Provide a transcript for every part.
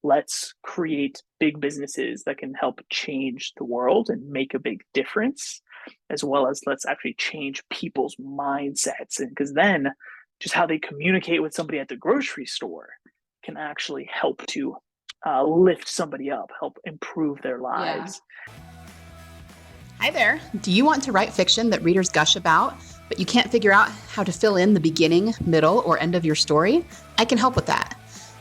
let's create big businesses that can help change the world and make a big difference, as well as let's actually change people's mindsets. And because then just how they communicate with somebody at the grocery store can actually help to lift somebody up, help improve their Yeah. lives. Hi there. Do you want to write fiction that readers gush about, but you can't figure out how to fill in the beginning, middle, or end of your story? I can help with that.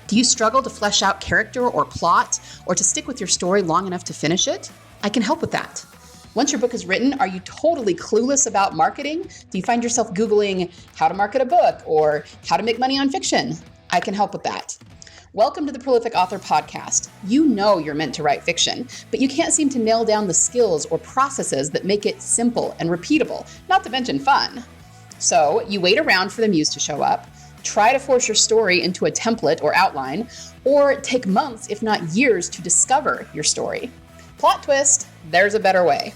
Do you struggle to flesh out character or plot, or to stick with your story long enough to finish it? I can help with that. Once your book is written, are you totally clueless about marketing? Do you find yourself Googling how to market a book or how to make money on fiction? I can help with that. Welcome to the Prolific Author Podcast. You know you're meant to write fiction, but you can't seem to nail down the skills or processes that make it simple and repeatable, not to mention fun. So you wait around for the muse to show up, try to force your story into a template or outline, or take months, if not years, to discover your story. Plot twist, there's a better way.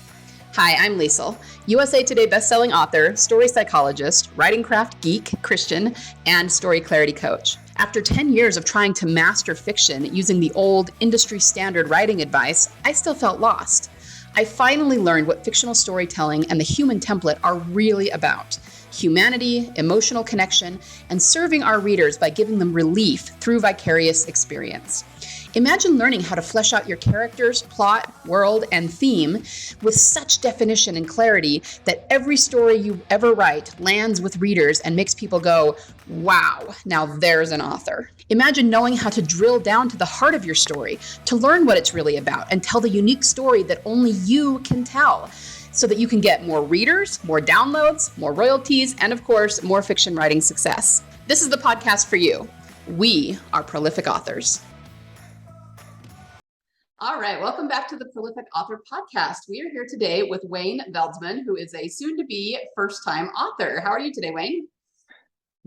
Hi, I'm Liesl, USA Today bestselling author, story psychologist, writing craft geek, Christian, and story clarity coach. After 10 years of trying to master fiction using the old industry standard writing advice, I still felt lost. I finally learned what fictional storytelling and the human template are really about: humanity, emotional connection, and serving our readers by giving them relief through vicarious experience. Imagine learning how to flesh out your characters, plot, world, and theme with such definition and clarity that every story you ever write lands with readers and makes people go, wow, now there's an author. Imagine knowing how to drill down to the heart of your story, to learn what it's really about, and tell the unique story that only you can tell, so that you can get more readers, more downloads, more royalties, and of course, more fiction writing success. This is the podcast for you. We are prolific authors. All right, welcome back to the Prolific Author Podcast. We are here today with Wayne Veldsman, who is a soon-to-be first-time author. How are you today, Wayne?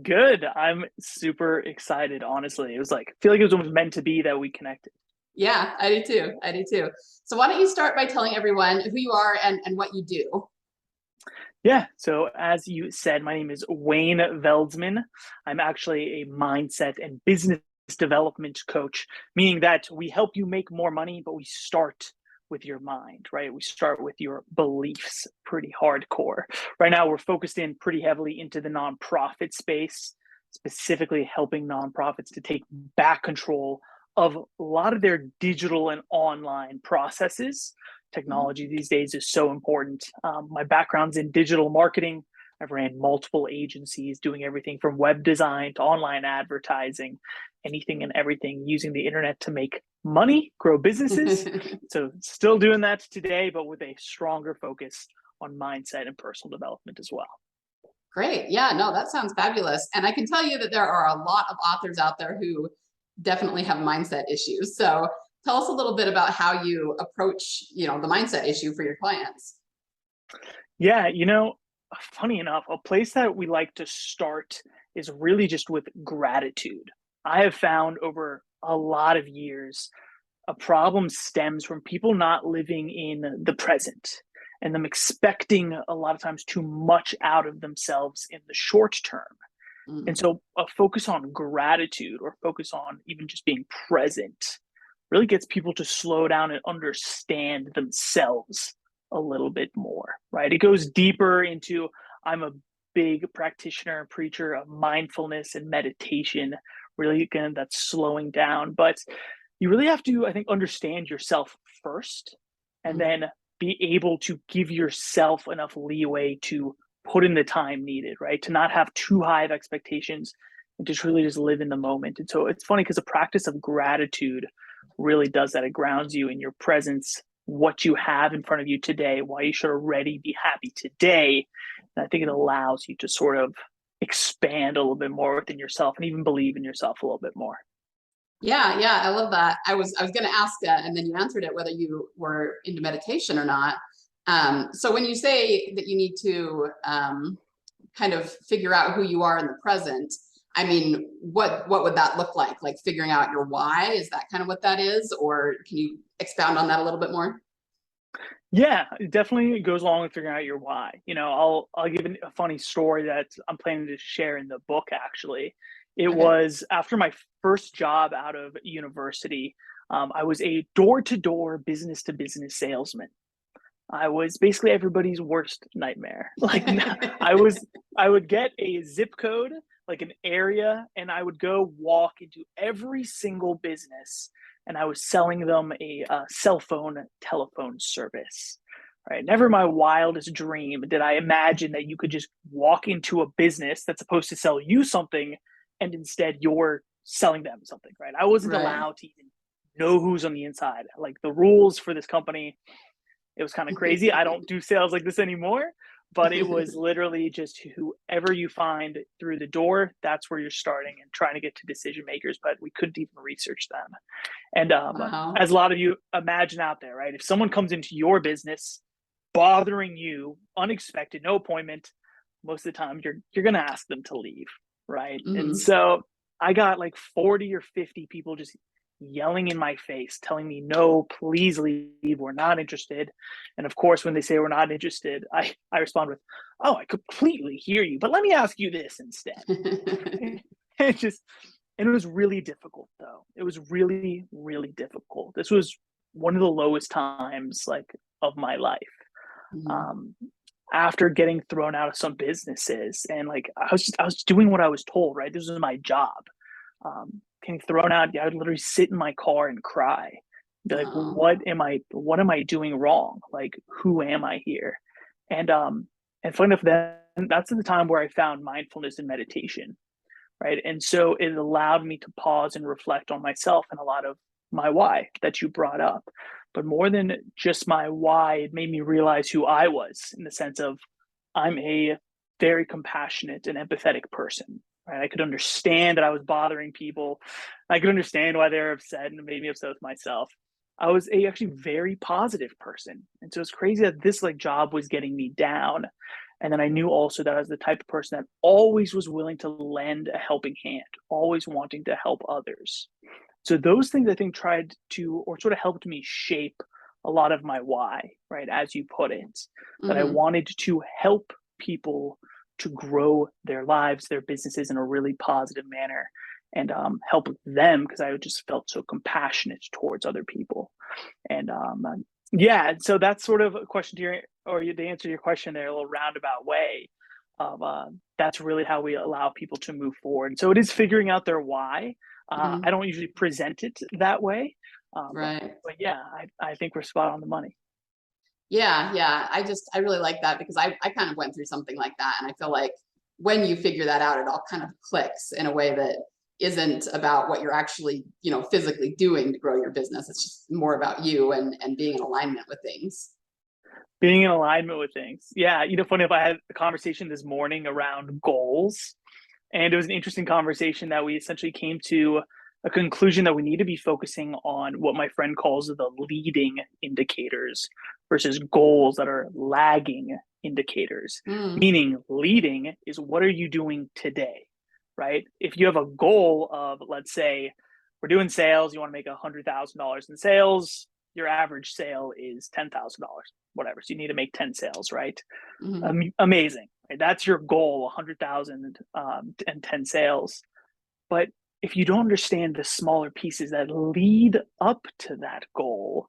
Good. I'm super excited, honestly. It was like, I feel like it was almost meant to be that we connected. Yeah, I do too. I do too. So why don't you start by telling everyone who you are and what you do? Yeah. So as you said, my name is Wayne Veldsman. I'm actually a mindset and business development coach, meaning that we help you make more money, but we start with your mind, right? We start with your beliefs pretty hardcore. Right now, we're focused in pretty heavily into the nonprofit space, specifically helping nonprofits to take back control of a lot of their digital and online processes. Technology these days is so important. My background's in digital marketing. I've ran multiple agencies doing everything from web design to online advertising, anything and everything using the internet to make money, grow businesses. So still doing that today, but with a stronger focus on mindset and personal development as well. Great. Yeah, no, that sounds fabulous. And I can tell you that there are a lot of authors out there who definitely have mindset issues. So tell us a little bit about how you approach, the mindset issue for your clients. Yeah, funny enough, a place that we like to start is really just with gratitude. I have found over a lot of years, a problem stems from people not living in the present and them expecting a lot of times too much out of themselves in the short term. And so a focus on gratitude or focus on even just being present really gets people to slow down and understand themselves a little bit more, right? It goes deeper into, I'm a big practitioner and preacher of mindfulness and meditation, really, again, that's slowing down. But you really have to, I think, understand yourself first and then be able to give yourself enough leeway to put in the time needed, right? To not have too high of expectations and just really just live in the moment. And so it's funny because the practice of gratitude really does that. It grounds you in your presence, what you have in front of you today, why you should already be happy today. And I think it allows you to sort of expand a little bit more within yourself and even believe in yourself a little bit more. Yeah, yeah, I love that. I was going to ask, and then you answered it, whether you were into meditation or not. So when you say that you need to kind of figure out who you are in the present, I mean, what would that look like? Like figuring out your why? Is that kind of what that is? Or can you expound on that a little bit more? Yeah, it definitely goes along with figuring out your why. I'll give a funny story that I'm planning to share in the book actually. It Okay. was after my first job out of university. I was a door-to-door, business-to-business salesman. I was basically everybody's worst nightmare. Like I was I would get a zip code, like an area, and I would go walk into every single business and I was selling them a cell phone telephone service. Right. Never my wildest dream did I imagine that you could just walk into a business that's supposed to sell you something and instead you're selling them something, right? I wasn't Right. allowed to even know who's on the inside. Like the rules for this company, it was kind of crazy. I don't do sales like this anymore, but it was literally just whoever you find through the door, that's where you're starting and trying to get to decision makers, but we couldn't even research them. And Wow. as a lot of you imagine out there, right? If someone comes into your business bothering you, unexpected, no appointment, most of the time you're gonna ask them to leave, right? And Hmm. so I got like 40 or 50 people just yelling in my face, telling me, no, please leave, we're not interested. And of course, when they say we're not interested, I respond with, oh, I completely hear you, but let me ask you this instead. it just and it was really difficult though. It was really, really difficult. This was one of the lowest times like of my life. Hmm. Um, after getting thrown out of some businesses and like I was doing what I was told, right? This was my job. Getting thrown out, yeah, I would literally sit in my car and cry. Be like, Oh. what am I doing wrong? Like, who am I here? And and fun enough, then that's the time where I found mindfulness and meditation, right? And so it allowed me to pause and reflect on myself and a lot of my why that you brought up. But more than just my why, it made me realize who I was in the sense of I'm a very compassionate and empathetic person. Right? I could understand that I was bothering people. I could understand why they're upset and it made me upset with myself. I was a actually very positive person. And so it's crazy that this like job was getting me down. And then I knew also that I was the type of person that always was willing to lend a helping hand, always wanting to help others. So those things I think tried to or sort of helped me shape a lot of my why, right? As you put it, that I Hmm. wanted to help people to grow their lives, their businesses in a really positive manner and help them because I just felt so compassionate towards other people. And yeah, so that's sort of a question to your or the answer to your question there, a little roundabout way of that's really how we allow people to move forward. So it is figuring out their why. I Hmm. don't usually present it that way, Right. but yeah, I think we're spot on the money. Yeah, yeah. I really like that because I kind of went through something like that. And I feel like when you figure that out, it all kind of clicks in a way that isn't about what you're actually, physically doing to grow your business. It's just more about you and being in alignment with things. Being in alignment with things. Yeah, funny if I had a conversation this morning around goals. And it was an interesting conversation that we essentially came to a conclusion that we need to be focusing on what my friend calls the leading indicators versus goals that are lagging indicators. Mm, Meaning, leading is what are you doing today, right? If you have a goal of, let's say, we're doing sales, you want to make $100,000 in sales, your average sale is $10,000, whatever. So you need to make 10 sales, right? mhm. Amazing. Right? That's your goal, 100,000 and 10 sales. But if you don't understand the smaller pieces that lead up to that goal,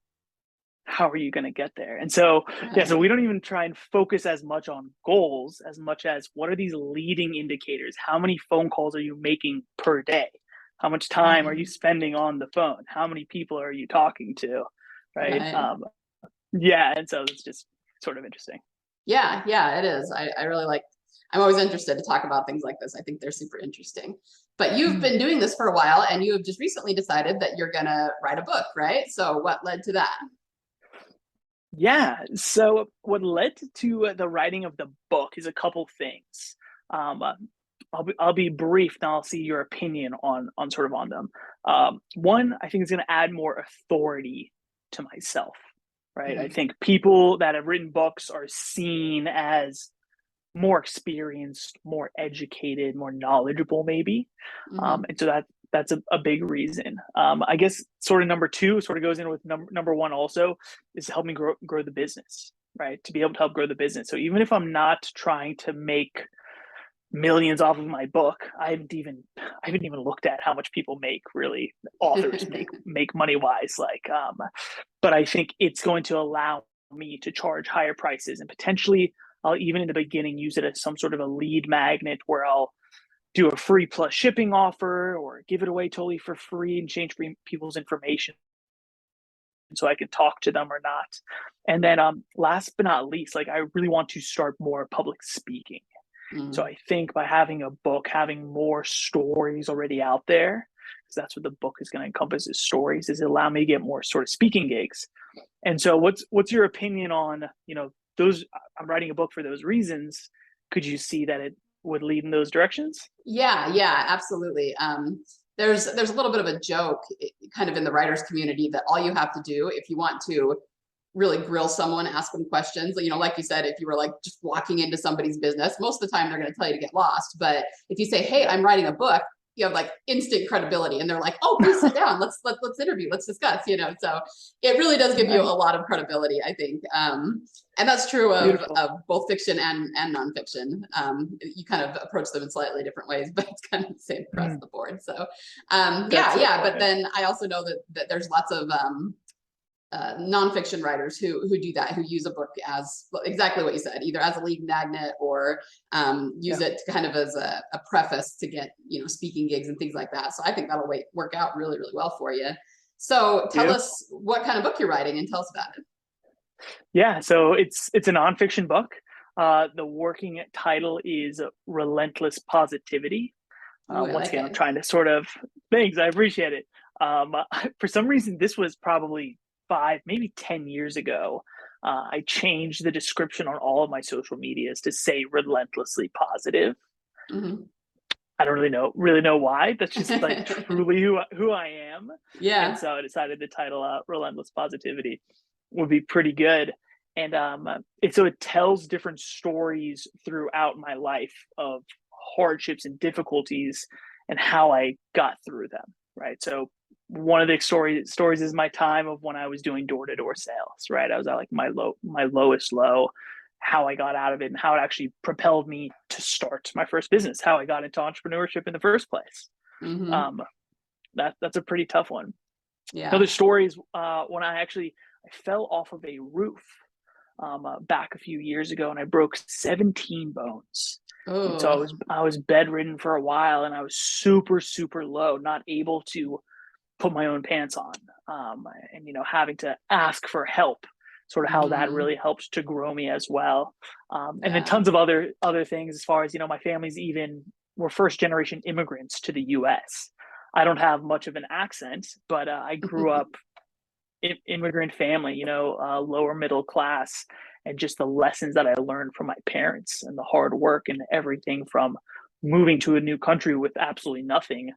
how are you going to get there? And so, yeah, so Right. we don't even try and focus as much on goals as much as what are these leading indicators? How many phone calls are you making per day? How much time are you Mhm. spending on the phone? How many people are you talking to? Right. Right. Yeah. And so it's just sort of interesting. Yeah, yeah, it is. I really like, I'm always interested to talk about things like this. I think they're super interesting. But you've been doing this for a while and you have just recently decided that you're going to write a book, right? So what led to that? Yeah. So what led to the writing of the book is a couple things. Um, uh, I'll be brief, and I'll see your opinion on sort of on them. One, I think it's going to add more authority to myself, right? I Mhm. think people that have written books are seen as more experienced, more educated, more knowledgeable, maybe. Mhm. And so that's a big reason. I guess sort of number two sort of goes in with number one also is to help me grow the business, right? To be able to help grow the business. So even if I'm not trying to make millions off of my book. I haven't even looked at how much people make, really, authors make money wise. But I think it's going to allow me to charge higher prices, and potentially I'll even in the beginning use it as some sort of a lead magnet where I'll do a free plus shipping offer or give it away totally for free and change people's information so I can talk to them or not. And then last but not least, like I really want to start more public speaking. So Mm. I think by having a book, having more stories already out there, because that's what the book is going to encompass is stories, is allow me to get more sort of speaking gigs. And so what's your opinion on, those I'm writing a book for those reasons. Could you see that it would lead in those directions? Yeah, yeah, absolutely. There's a little bit of a joke kind of in the writers community that all you have to do if you want to really grill someone, ask them questions. Like you said, if you were like just walking into somebody's business, most of the time they're going to tell you to get lost. But if you say, "Hey, Yeah. I'm writing a book," you have like instant credibility, and they're like, "Oh, please sit down. Let's interview. Let's discuss." So it really does give you a Nice. lot of credibility, I think. And that's true Beautiful. of both fiction and nonfiction. You kind of approach them in slightly different ways, but it's kind of the same across Mm, the board. So that's yeah, so yeah. But funny. then I also know that there's lots of nonfiction writers who do that, who use a book as exactly what you said, either as a lead magnet or use Yeah. it to kind of as a preface to get speaking gigs and things like that. So I think that'll work out really, really well for you. So tell Beautiful. us what kind of book you're writing and tell us about it. Yeah. So it's a nonfiction book. The working title is Relentless Positivity. Ooh, I Once like again, I'm it. trying to sort of thanks. I appreciate it. For some reason, this was probably 5, maybe 10 years ago. I changed the description on all of my social medias to say relentlessly positive. Hmm. I don't really know why. That's just like truly who I am. And Yeah. so I decided the title Relentless Positivity would be pretty good. And it tells different stories throughout my life of hardships and difficulties and how I got through them. Right. So one of the stories is my time of when I was doing door to door sales. Right. I was at like my lowest low, how I got out of it and how it actually propelled me to start my first business, how I got into entrepreneurship in the first place. Hmm. Um, that's a pretty tough one. Another Yeah. story is when I fell off of a roof back a few years ago, and I broke 17 bones. And so I Oh. was I was bedridden for a while, and I was super super low, not able to put my own pants on, and having to ask for help. Sort of how that Hmm. really helped to grow me as well, and then Yeah. tons of other things as far as my family's even we're first generation immigrants to the U.S. I don't have much of an accent, but I grew up immigrant family, lower middle class, and just the lessons that I learned from my parents and the hard work and everything from moving to a new country with absolutely nothing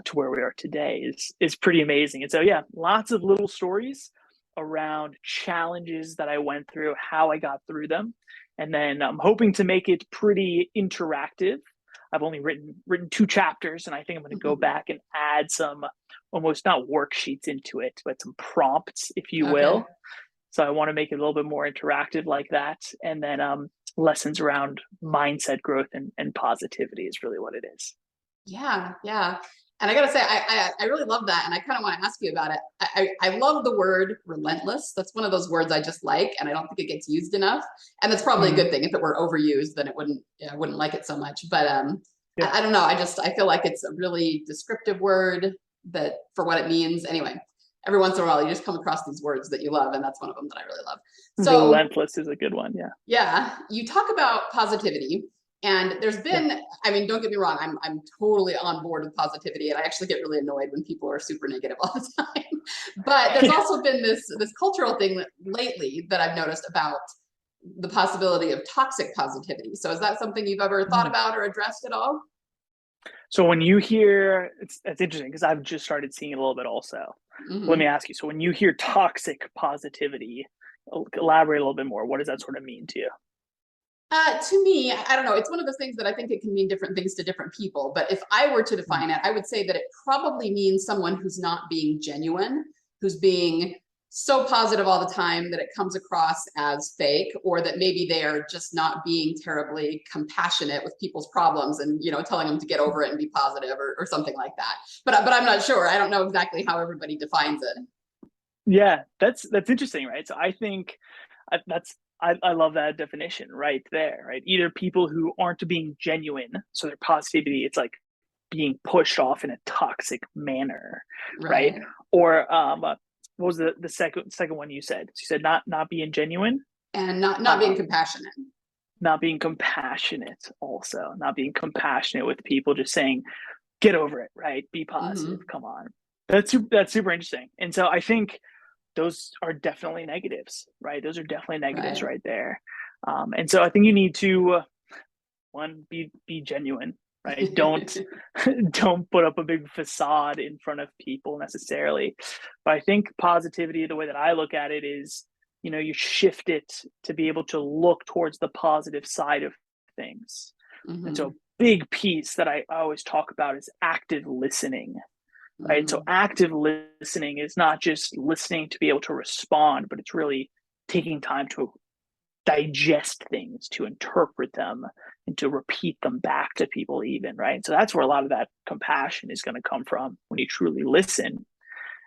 to where we are today is pretty amazing. And so, yeah, lots of little stories around challenges that I went through, how I got through them, and then I'm hoping to make it pretty interactive. I've only written 2 chapters, and I think I'm going to go back and add some almost not worksheets into it, but some prompts, if you Okay. will. So I want to make it a little bit more interactive like that. And then lessons around mindset growth and positivity is really what it is. Yeah, yeah. And I gotta say, I really love that, and I kind of want to ask you about it. I love the word relentless. That's one of those words I just like, and I don't think it gets used enough. And that's probably a Mm-hmm. good thing. If it were overused, then I wouldn't like it so much. But Yeah. I don't know. I feel like it's a really descriptive word that for what it means. Anyway, every once in a while, you just come across these words that you love, and that's one of them that I really love. So Relentless is a good one. Yeah. yeah, you talk about positivity, and there's Yeah. been, I mean, don't get me wrong, I'm totally on board with positivity, and I actually get really annoyed when people are super negative all the time. But there's Yeah. also been this cultural thing lately that I've noticed about the possibility of toxic positivity. So is that something you've ever thought Mm. about or addressed at all? So when you hear it's interesting because I've just started seeing it a little bit also. Let me Hmm. ask you. So when you hear toxic positivity, elaborate a little bit more. What does that sort of mean to you? To me, I don't know. It's one of those things that I think it can mean different things to different people. But if I were to Mm. define it, I would say that it probably means someone who's not being genuine, who's being so positive all the time that it comes across as fake, or that maybe they are just not being terribly compassionate with people's problems and, you know, telling them to get over it and be positive, or something like that. But I'm not sure. I don't know exactly how everybody defines it. Yeah, that's interesting, right? So I think I love that definition right there, right? Either people who aren't being genuine, so their positivity, it's like being pushed off in a toxic manner, right? Right. Or what was the second one you said? You said not being genuine, And not being compassionate. not being compassionate, also not being compassionate with people, just saying get over it, right? Be positive. Mm-hmm. Come on, that's super interesting. And so I think those are definitely negatives, right? Those are definitely negatives Right. right there. And so I think you need to one be genuine, right? Don't put up a big facade in front of people necessarily. But I think positivity, the way that I look at it is, you know, you shift it to be able to look towards the positive side of things. And so Mm-hmm. a big piece that I always talk about is active listening, right? So Mm-hmm. active listening is not just listening to be able to respond, but it's really taking time to digest things, to interpret them, and to repeat them back to people, even, right? So that's where a lot of that compassion is going to come from when you truly listen.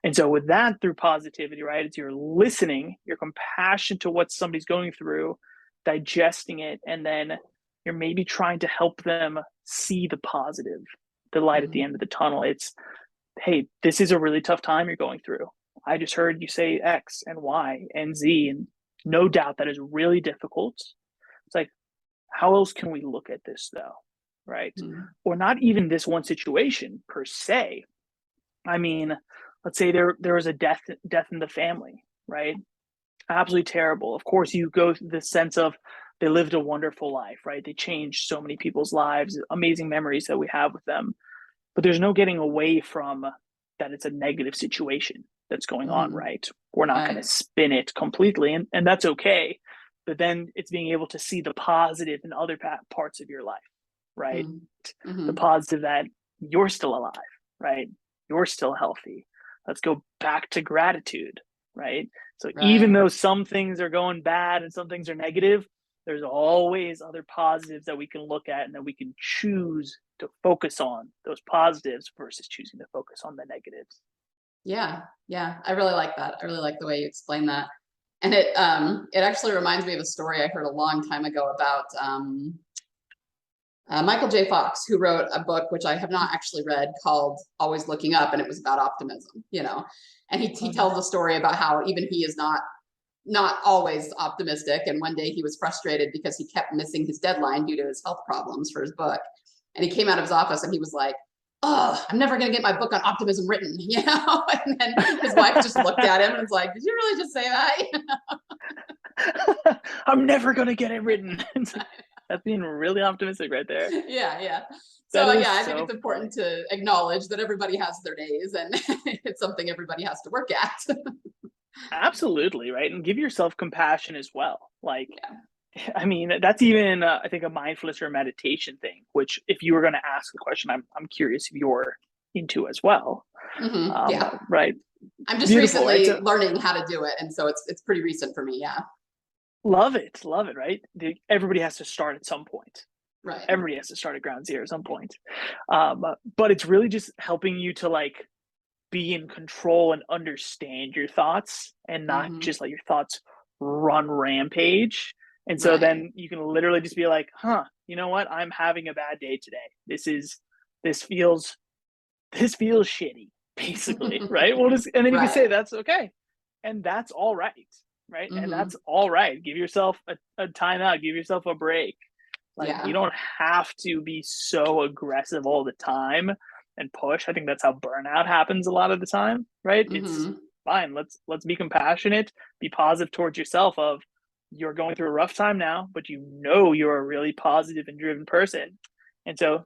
And so with that, through positivity, right, it's you're listening, your compassion to what somebody's going through, digesting it, and then you're maybe trying to help them see the positive, the light at the Mm-hmm. end of the tunnel. It's, hey, this is a really tough time you're going through. I just heard you say X and Y and Z, and no doubt that is really difficult. It's like, how else can we look at this though? Right? Mm-hmm. Or not even this one situation per se. I mean, let's say there was a death in the family, right? Absolutely terrible. Of course, you go through the sense of they lived a wonderful life, right? They changed so many people's lives, amazing memories that we have with them. But there's no getting away from that it's a negative situation that's going on, Mm-hmm. right? We're not going to Right. spin it completely, and that's okay. But then it's being able to see the positive in other parts of your life, right? Mm-hmm. The Mm-hmm. positive that you're still alive, right? You're still healthy. Let's go back to gratitude, right? So even Right. though some things are going bad and some things are negative, there's always other positives that we can look at and that we can choose to focus on those positives versus choosing to focus on the negatives. Yeah. Yeah. I really like that. I really like the way you explain that. And it actually reminds me of a story I heard a long time ago about Michael J. Fox, who wrote a book which I have not actually read, called Always Looking Up, and it was about optimism. You know, and he Oh, tells a nice. story about how even he is not always optimistic. And one day he was frustrated because he kept missing his deadline due to his health problems for his book. And he came out of his office and he was like, "Oh, I'm never going to get my book on optimism written," you know? And then his wife just looked at him and was like, "Did you really just say that?" I'm never going to get it written. That's being really optimistic right there. Yeah, yeah. That So is yeah, I think it's so important funny. to acknowledge that everybody has their days, and it's something everybody has to work at. Absolutely, right? And give yourself compassion as well. Like, Yeah. I mean, that's even I think a mindfulness or meditation thing. Which, if you were going to ask the question, I'm curious if you're into as well. Yeah. Right? I'm just Beautiful, right? recently So learning how to do it, and so it's pretty recent for me. Yeah. love it, right? Everybody has to start at some point. Right. Everybody has to start at ground zero at some point. But it's really just helping you to like be in control and understand your thoughts and not Hmm. just let your thoughts run rampage. And so Right. then you can literally just be like, huh, you know what? I'm having a bad day today. This feels this feels shitty, basically, right? Well, just and then you can Right. say that's okay, and that's all right, right? And Hmm. that's all right. Give yourself a timeout. Give yourself a break. Like you Yeah. don't have to be so aggressive all the time and push. I think that's how burnout happens a lot of the time, right? It's Hmm. fine. Let's be compassionate, be positive towards yourself of you're going through a rough time now, but you know you're a really positive and driven person. And so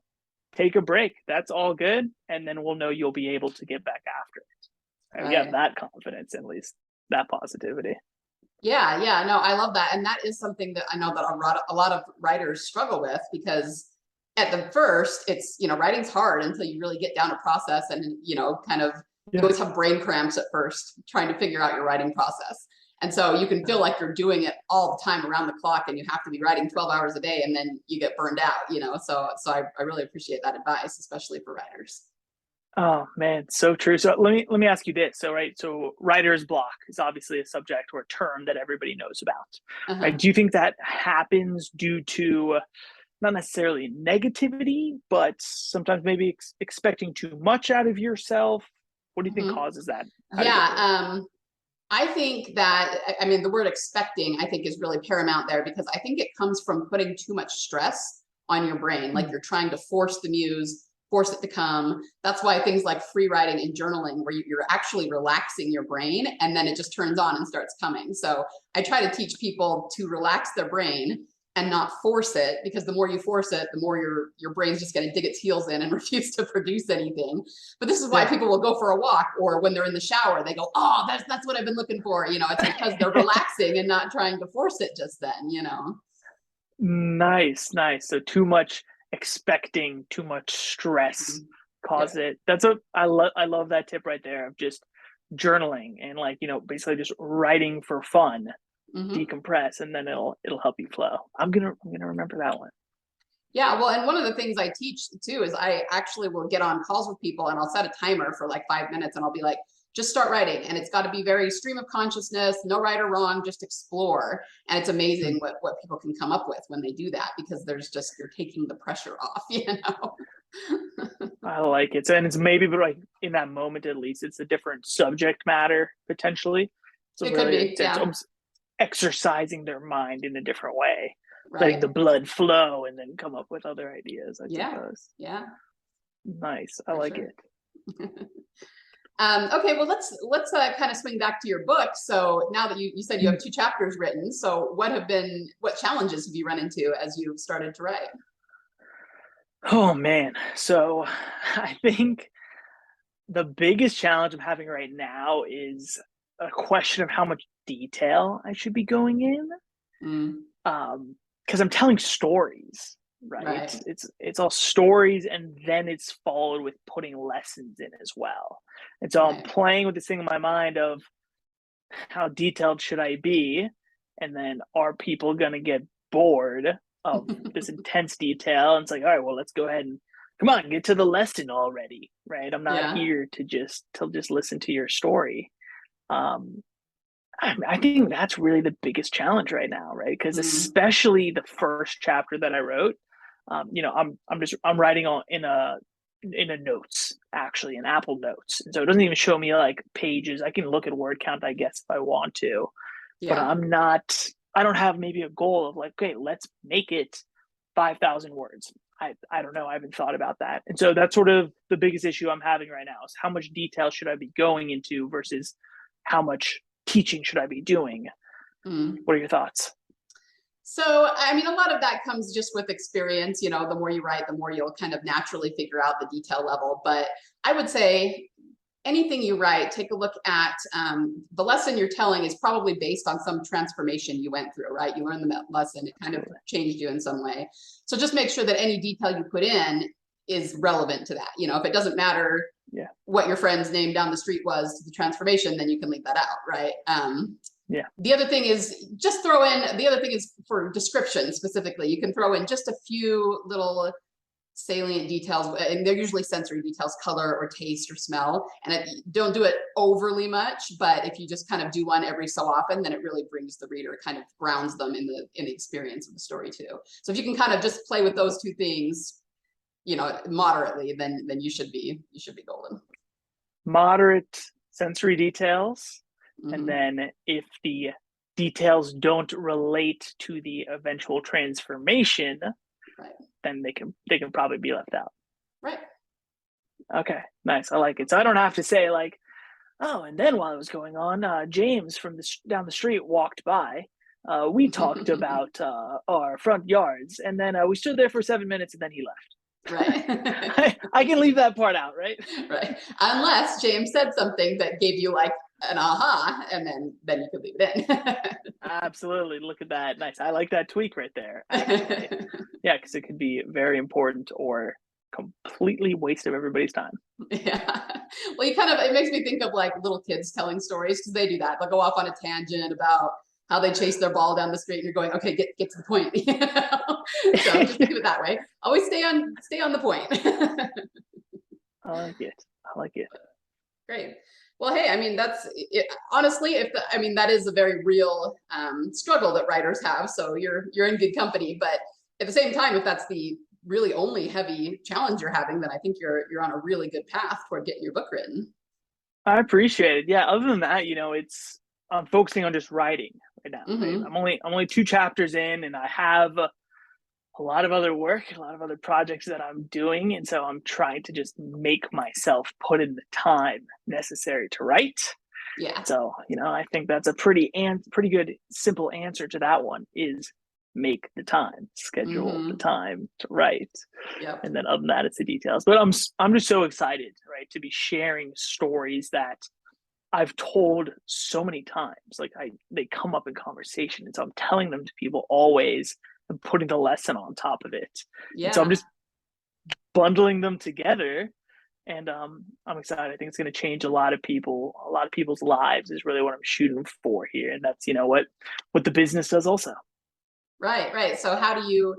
take a break. That's all good. And then we'll know you'll be able to get back after it. Right? We have Right. that confidence, at least that positivity. Yeah. Yeah. No, I love that, and that is something that I know that a lot of writers struggle with, because at the first, it's, writing's hard until you really get down a process and kind of you Yeah. always have brain cramps at first trying to figure out your writing process. And so you can feel like you're doing it all the time around the clock and you have to be writing 12 hours a day and then you get burned out, So I really appreciate that advice, especially for writers. Oh man, so true. So let me ask you this. So right, so writer's block is obviously a subject or a term that everybody knows about. Right? Uh-huh. Do you think that happens due to not necessarily negativity, but sometimes maybe expecting too much out of yourself? What do you think Mm-hmm. causes that? How do you get through it? Yeah. I think that, I mean, the word expecting, I think, is really paramount there because I think it comes from putting too much stress on your brain. Like you're trying to force the muse, force it to come. That's why things like free writing and journaling, where you're actually relaxing your brain and then it just turns on and starts coming. So I try to teach people to relax their brain and not force it, because the more you force it, the more your brain's just going to dig its heels in and refuse to produce anything. But this is why Yeah. people will go for a walk, or when they're in the shower, they go, "Oh, that's what I've been looking for." It's because they're relaxing and not trying to force it just then. Nice, nice. So too much expecting, too much stress Mhm. cause Yep. it. I love that tip right there of just journaling and like, basically just writing for fun, Hmm. decompress, and then it'll help you flow. I'm gonna remember that one. Yeah, well, and one of the things I teach too is I actually will get on calls with people and I'll set a timer for like 5 minutes and I'll be like, just start writing. And it's got to be very stream of consciousness, no right or wrong, just explore. And it's amazing what people can come up with when they do that, because you're taking the pressure off. I like it. So, and it's maybe but like in that moment at least, it's a different subject matter potentially. So It could really be, it's yeah, almost exercising their mind in a different way, letting the right. blood flow and then come up with other ideas, I Yeah, suppose. yeah, Nice. I for like sure. it. Okay, well, let's kind of swing back to your book. So now that you said you have 2 chapters written, so what challenges have you run into as you've started to write? Oh man. So I think the biggest challenge I'm having right now is a question of how much detail I should be going in. Mm, Because I'm telling stories, right? right. It's all stories, and then it's followed with putting lessons in as well. And so I'm Right. playing with this thing in my mind of how detailed should I be, and then are people gonna get bored of this intense detail? And it's like, all right, well, let's go ahead and come on, get to the lesson already, right? I'm not Yeah. here to just listen to your story. Um, I think that's really the biggest challenge right now, right? Because Mm, especially the first chapter that I wrote, I'm writing on in a notes, actually, in Apple Notes, and so it doesn't even show me like pages. I can look at word count, I guess, if I want to, but yeah. I don't have maybe a goal of like, okay, let's make it 5,000 words. I don't know. I haven't thought about that, and so that's sort of the biggest issue I'm having right now is how much detail should I be going into versus how much teaching should I be doing? Mm. What are your thoughts? So, I mean, a lot of that comes just with experience. The more you write, the more you'll kind of naturally figure out the detail level. But I would say anything you write, take a look at the lesson you're telling is probably based on some transformation you went through, right? You learned the lesson, it kind of Absolutely. changed you in some way. So just make sure that any detail you put in is relevant to that. If it doesn't matter Yeah. what your friend's name down the street was to the transformation, then you can leave that out, right? Yeah. The other thing is just throw in, the other thing is for description specifically, you can throw in just a few little salient details, and they're usually sensory details, color or taste or smell. And don't do it overly much, but if you just kind of do one every so often, then it really brings the reader, kind of grounds them in the experience of the story too. So if you can kind of just play with those 2 things, moderately, then you should be golden. Moderate sensory details. And Mm-hmm. then if the details don't relate to the eventual transformation, Right. then they can probably be left out. Right. Okay, nice. I like it. So I don't have to say like, oh, and then while it was going on, James from down the street walked by. We talked about our front yards, and then we stood there for 7 minutes, and then he left. Right. I can leave that part out, right? Right. Unless James said something that gave you like an aha, and then you could leave it Absolutely. Look at that. Nice. I like that tweak right there, actually. in. Yeah, because it could be very important or completely waste of everybody's time. Yeah. Well, it makes me think of like little kids telling stories because they do that. They'll go off on a tangent about how they chase their ball down the street and you're going, okay, get to the point. So just think of it that way. Always stay on the point. I like it. I like it. Great. Well, hey, I mean, that's it. Honestly, I mean, that is a very real struggle that writers have. So you're in good company. But at the same time, if that's the really only heavy challenge you're having, then I think you're on a really good path toward getting your book written. I appreciate it. Yeah. Other than that, I'm focusing on just writing right now. Right? Mm-hmm. I'm only 2 chapters in, and I have a lot of other work, a lot of other projects that I'm doing, and so I'm trying to just make myself put in the time necessary to write. Yeah. So, I think that's a pretty good simple answer to that one is make the time, schedule the Mm-hmm. time to write. Yep. And then other than that, it's the details. But I'm just so excited, right, to be sharing stories that I've told so many times. Like they come up in conversation. And so I'm telling them to people always and putting the lesson on top of it. And so I'm Yeah. just bundling them together, and I'm excited. I think it's going to change a lot of people's lives is really what I'm shooting for here, and that's what the business does also. Right. Right. So how do you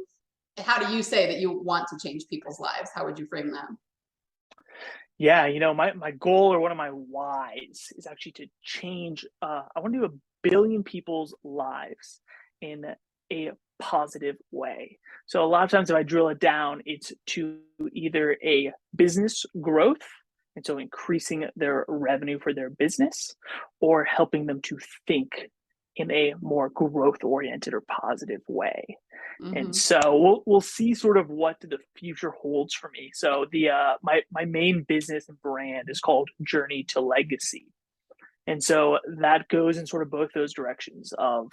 say that you want to change people's lives? How would you frame that? Yeah, my goal or one of my whys is actually to change. I want to do 1 billion people's lives in a positive way. So a lot of times, if I drill it down, it's to either a business growth, and so increasing their revenue for their business, or helping them to think in a more growth oriented or positive way. And Mm-hmm. so we'll see sort of what the future holds for me. So the my main business and brand is called Journey to Legacy. And so that goes in sort of both those directions of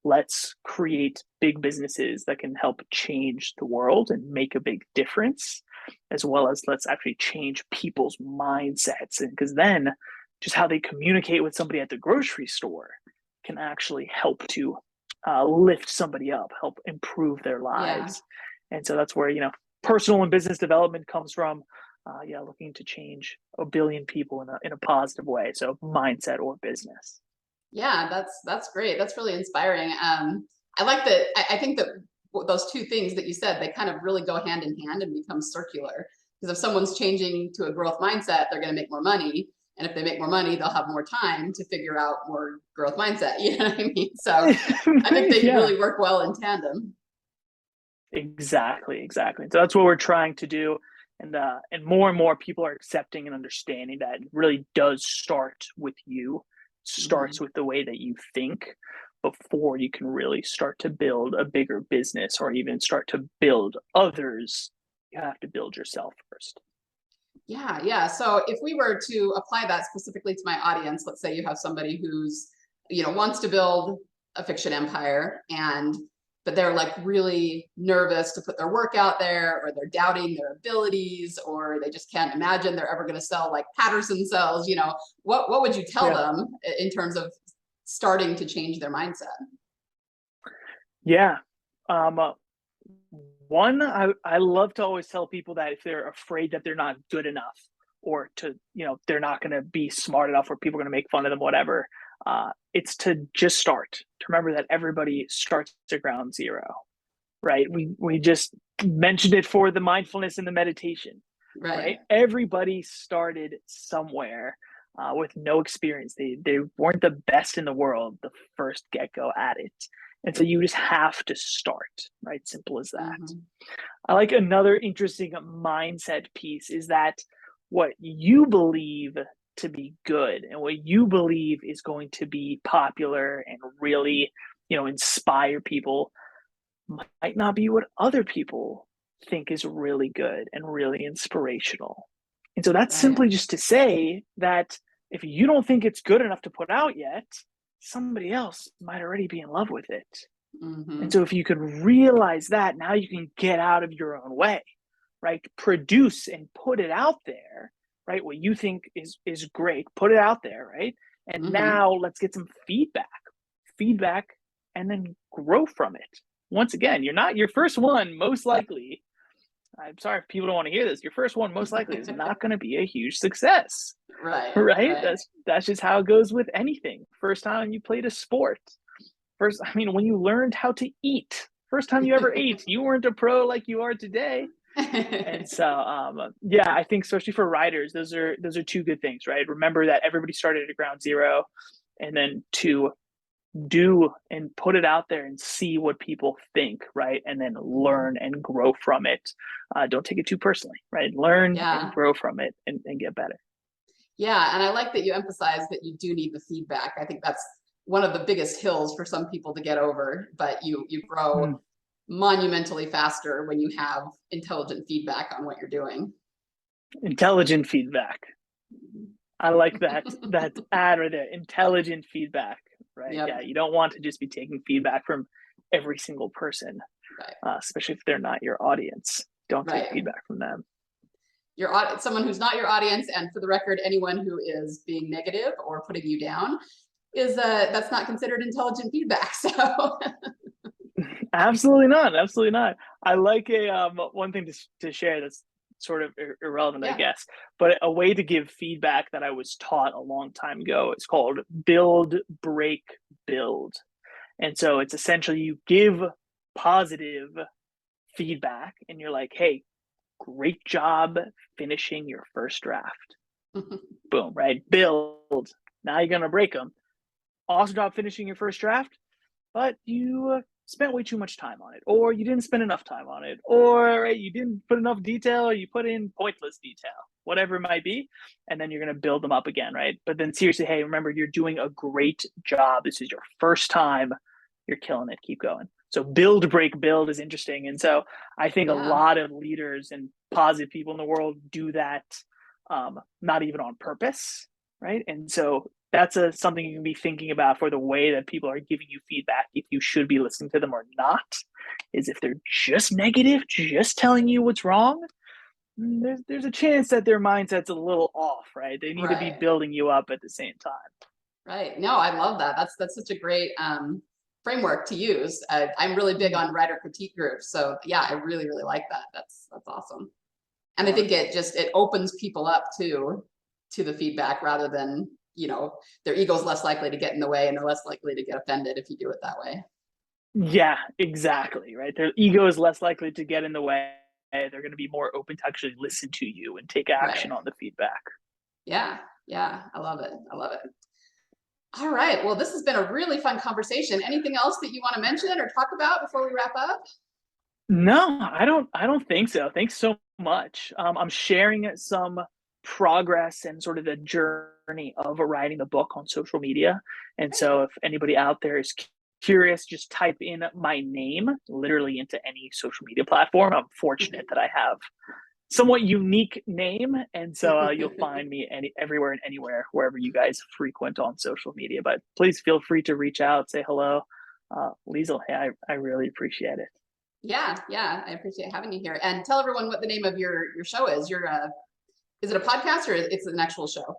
let's create big businesses that can help change the world and make a big difference, as well as let's actually change people's mindsets. And because then just how they communicate with somebody at the grocery store can actually help to lift somebody up, help improve their Yeah. lives. And so that's where, personal and business development comes from. Yeah, looking to change 1 billion people in a positive way. So mindset or business. Yeah, that's great. That's really inspiring. I like that. I think that those two things that you said, they kind of really go hand in hand and become circular. Because if someone's changing to a growth mindset, they're going to make more money. And if they make more money, they'll have more time to figure out more growth mindset. You know what I mean? So I think they Yeah, really work well in tandem. exactly. So that's what we're trying to do, and more people are accepting and understanding that it really does start with you, starts Mm-hmm. with the way that you think before you can really start to build a bigger business or even start to build others. You have to build yourself first. Yeah, yeah. So if we were to apply that specifically to my audience, let's say you have somebody who's, wants to build a fiction empire but they're like really nervous to put their work out there, or they're doubting their abilities, or they just can't imagine they're ever going to sell like Patterson sells, what would you tell Yeah. them in terms of starting to change their mindset? Yeah. Um, uh, One, I love to always tell people that if they're afraid that they're not good enough, or they're not going to be smart enough, or people are going to make fun of them, whatever, it's to just start. To remember that everybody starts at ground zero, right? We just mentioned it for the mindfulness and the meditation, Right. right? Everybody started somewhere with no experience. They weren't the best in the world the first get go at it, and so you just have to start, right? Simple as that. Mm-hmm. I like another interesting mindset piece is that what you believe to be good and what you believe is going to be popular and really, inspire people might not be what other people think is really good and really inspirational. And so that's Right. simply just to say that if you don't think it's good enough to put out yet, somebody else might already be in love with it. And Mm-hmm. so if you could realize that, now you can get out of your own way, right? Produce and put it out there, right? What you think is great, put it out there, right? And Mm-hmm. now let's get some feedback, and then grow from it. Once again, you're not your first one, most likely. I'm sorry if people don't want to hear this. Your first one most likely is not going to be a huge success, Right, right? right. That's just how it goes with anything. First time you played a sport, first, I mean, when you learned how to eat, first time you ever ate, you weren't a pro like you are today. And so, yeah, I think especially for writers, those are two good things, right? Remember that everybody started at ground zero, and then to do and put it out there and see what people think, right? And then learn and grow from it. Don't take it too personally, right? Learn and Yeah. grow from it and get better. Yeah, and I like that you emphasize that you do need the feedback. I think that's one of the biggest hills for some people to get over, but you grow Mm. monumentally faster when you have intelligent feedback on what you're doing. Intelligent feedback. I like that ad right there. Intelligent feedback, right? Yep, Yeah, you don't want to just be taking feedback from every single person, right, especially if they're not your audience. Don't take right. feedback from them. Someone who's not your audience, and for the record, anyone who is being negative or putting you down is that's not considered intelligent feedback. So Absolutely not. Absolutely not. I like a one thing to share that's sort of irrelevant, I yeah. guess, but a way to give feedback that I was taught a long time ago. It's called build, break, build, and so it's essentially you give positive feedback, and you're like, "Hey, great job finishing your first draft." Boom, right? Build. Now you're gonna break them. Awesome job finishing your first draft, but you spent way too much time on it, or you didn't spend enough time on it, or right, you didn't put enough detail, or you put in pointless detail, whatever it might be. And then you're going to build them up again, right? But then seriously, hey, remember, you're doing a great job. This is your first time. You're killing it. Keep going. So build, break, build is interesting. And so I think a Yeah. lot of leaders and positive people in the world do that, not even on purpose, right? And so that's something you can be thinking about for the way that people are giving you feedback, if you should be listening to them or not. Is if they're just negative, just telling you what's wrong, there's a chance that their mindset's a little off, right? They need to be Right. building you up at the same time. Right. No, I love that. That's such a great framework to use. I'm really big Mm, on writer critique groups, so yeah, I really really like that. That's awesome. And I think wonderful. it opens people up to the feedback rather than their ego's less likely to get in the way and they're less likely to get offended if you do it that way. Yeah, exactly, right? Their ego is less likely to get in the way. They're going to be more open to actually listen to you and take Right. action on the feedback. Yeah. Yeah. I love it. I love it. All right. Well, this has been a really fun conversation. Anything else that you want to mention or talk about before we wrap up? No, I don't think so. Thanks so much. I'm sharing some progress and sort of the journey of writing the book on social media. And Great. so if anybody out there is curious, just type in my name literally into any social media platform. I'm fortunate that I have somewhat unique name, and so you'll find me everywhere and anywhere wherever you guys frequent on social media. But please feel free to reach out, say hello. Liesel, hey, I really appreciate it. Yeah, yeah, I appreciate having you here. And tell everyone what the name of your show is. Is it a podcast or it's an actual show?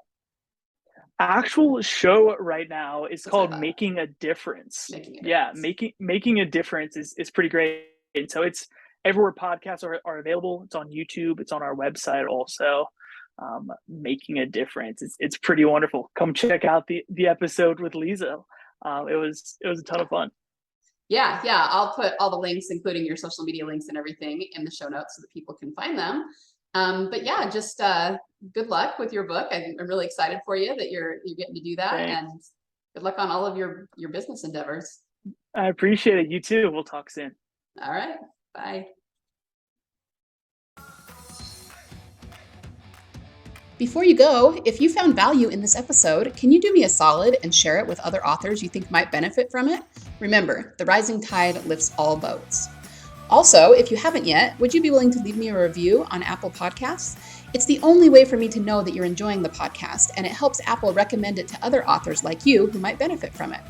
Actual show right now is That's what called I thought. Making a Difference. Making a Yeah, difference. making a difference is pretty great. And so it's everywhere podcasts are available. It's on YouTube. It's on our website also. Making a difference. It's pretty wonderful. Come check out the episode with Lisa. It was a ton of fun. Yeah, yeah. I'll put all the links, including your social media links and everything, in the show notes so that people can find them. But yeah, just good luck with your book. I'm really excited for you that you're getting to do that, Thanks. and good luck on all of your business endeavors. I appreciate it. You too. We'll talk soon. All right, bye. Before you go, if you found value in this episode, can you do me a solid and share it with other authors you think might benefit from it? Remember, the rising tide lifts all boats. Also, if you haven't yet, would you be willing to leave me a review on Apple Podcasts? It's the only way for me to know that you're enjoying the podcast, and it helps Apple recommend it to other authors like you who might benefit from it.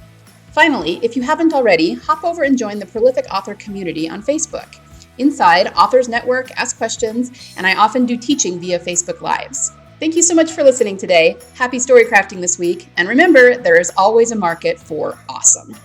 Finally, if you haven't already, hop over and join the Prolific Author community on Facebook. Inside, authors network, ask questions, and I often do teaching via Facebook Lives. Thank you so much for listening today. Happy story crafting this week. And remember, there is always a market for awesome.